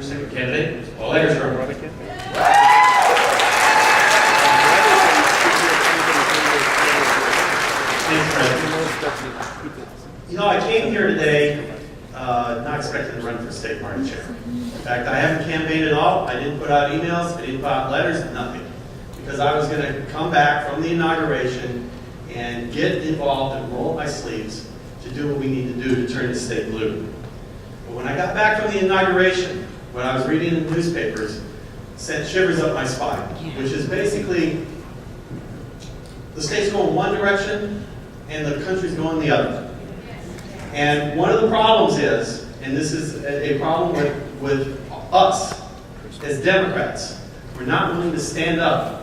second candidate, Paul Eckerstrom. Thanks, Fred. You know, I came here today not expecting to run for state party chair. In fact, I haven't campaigned at all. I didn't put out emails. I didn't put out letters, nothing. Because I was going to come back from the inauguration and get involved and roll up my sleeves to do what we need to do to turn the state blue. But when I got back from the inauguration, what I was reading in the newspapers sent shivers up my spine, which is basically the state's going one direction and the country's going the other. And one of the problems is, and this is a problem with us as Democrats, we're not willing to stand up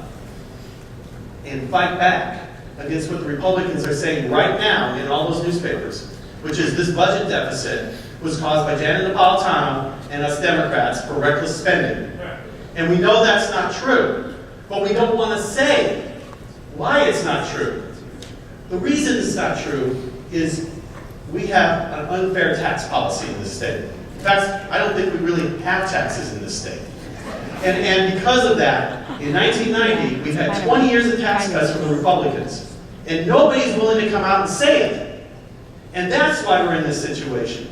and fight back against what the Republicans are saying right now in all those newspapers, which is this budget deficit was caused by Janet Napolitano and us Democrats for reckless spending. And we know that's not true, but we don't want to say why it's not true. The reason it's not true is we have an unfair tax policy in this state. In fact, I don't think we really have taxes in this state. And because of that, in 1990, we've had 20 years of tax cuts from the Republicans. And nobody's willing to come out and say it. And that's why we're in this situation.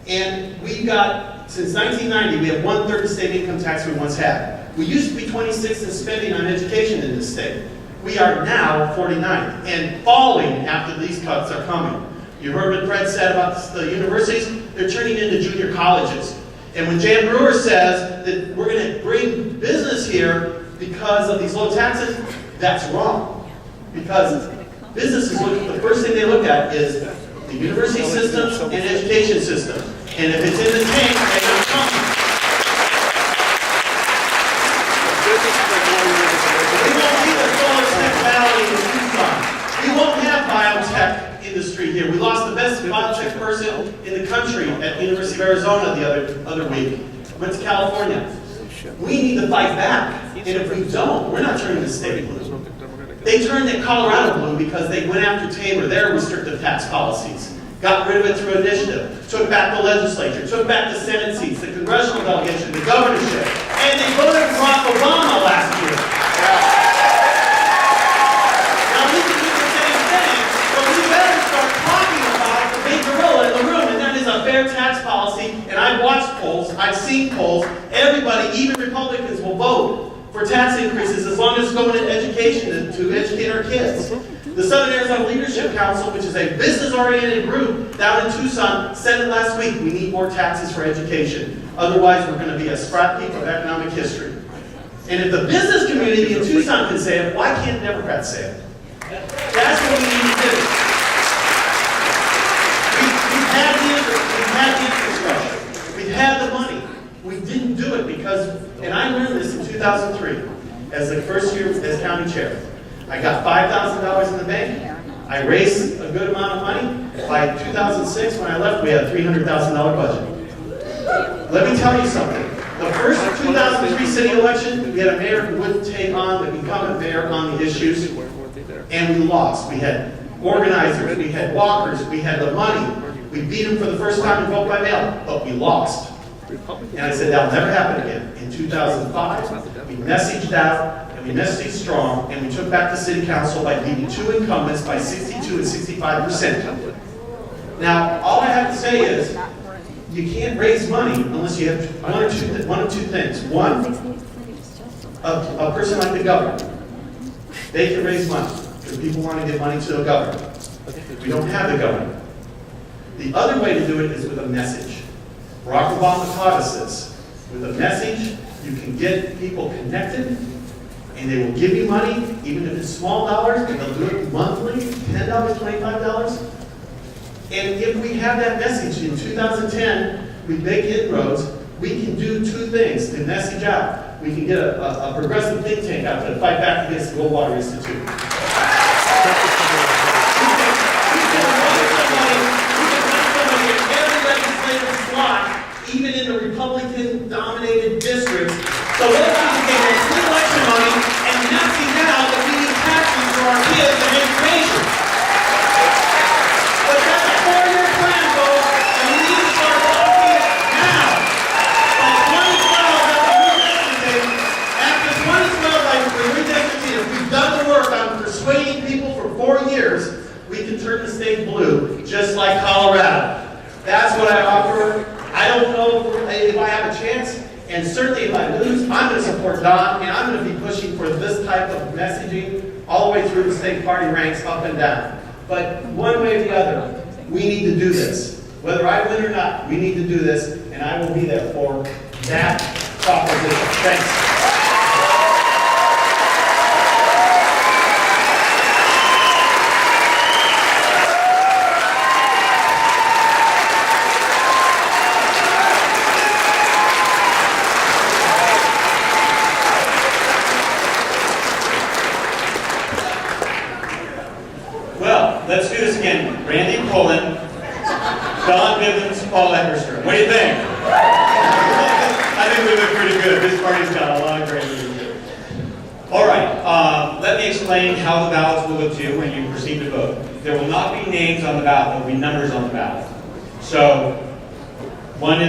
And we've got, since 1990, we have 1/3 the state income tax we once had. We used to be 26th in spending on education in this state. We are now 49th and falling after these cuts are coming. You heard what Fred said about the universities. They're turning into junior colleges. And when Jan Brewer says that we're going to bring business here because of these low taxes, that's wrong. Because businesses, the first thing they look at is the university systems and education system. And if it's in the tank, they don't come. We won't be the Tech Valley in Tucson. We won't have biotech industry here. We lost the best biotech person in the country at the University of Arizona the other week. Went to California. We need to fight back. And if we don't, we're not turning the state blue. They turned the Colorado blue because they went after Tabor, their restrictive tax policies. Got rid of it through initiative. Took back the legislature. Took back the Senate seats, the congressional delegation, the governorship. And they voted for Barack Obama last year. Now we can do the same thing, but we better start talking about the big gorilla in the room, and that is a fair tax policy. And I've watched polls, I've seen polls. Everybody, even Republicans, will vote for tax increases as long as it's going into education to educate our kids. The Southern Arizona Leadership Council, which is a business-oriented group down in Tucson, said it last week, we need more taxes for education. Otherwise, we're going to be a scrap heap of economic history. And if the business community in Tucson can say it, why can't Democrats say it? That's what we need to do. We've had the infrastructure. We've had the money. We didn't do it because, and I learned this in 2003 as the first year as county chair. I got $5,000 in the bank. I raised a good amount of money. By 2006, when I left, we had a $300,000 budget. Let me tell you something. The first 2003 city election, we had a mayor who wouldn't take on the incumbent mayor on the issues, and we lost. We had organizers, we had walkers, we had the money. We beat him for the first time in vote by mail, but we lost. And I said, that'll never happen again. In 2005, we messaged out, and we messaged strong, and we took back the city council by beating two incumbents by 62 and 65%. Now, all I have to say is, you can't raise money unless you have one of two things. One, a person like the governor, they can raise money because people want to give money to the governor. We don't have the governor. The other way to do it is with a message. Barack Obama taught us this. With a message, you can get people connected, and they will give you money, even if it's small dollars, but they'll do it monthly, $10, $25. And if we have that message in 2010, we make inroads, we can do two things to message out. We can get a progressive think tank out to fight back against the Goldwater Institute. Even in the Republican-dominated districts. So let's just get this election money and message out that we need taxes for our kids and education. But that's a 4-year plan, folks, and we need to start talking now. By 2020, offer. I don't know if I have a chance, and certainly if I lose, I'm going to support Don, and I'm going to be pushing for this type of messaging all the way through the state party ranks, up and down. But one way or the other, we need to do this. Whether I win or not, we need to do this, and I will be there for that proposition. Thanks. Well, let's do this again. Randy Pullen, Don Bivens, Paul Eckerstrom. What do you think? I think we look pretty good. This party's got a lot of great leaders. All right, let me explain how the ballots will look to you when you proceed to vote. There will not be names on the ballot. There will be numbers on the ballot. So, one is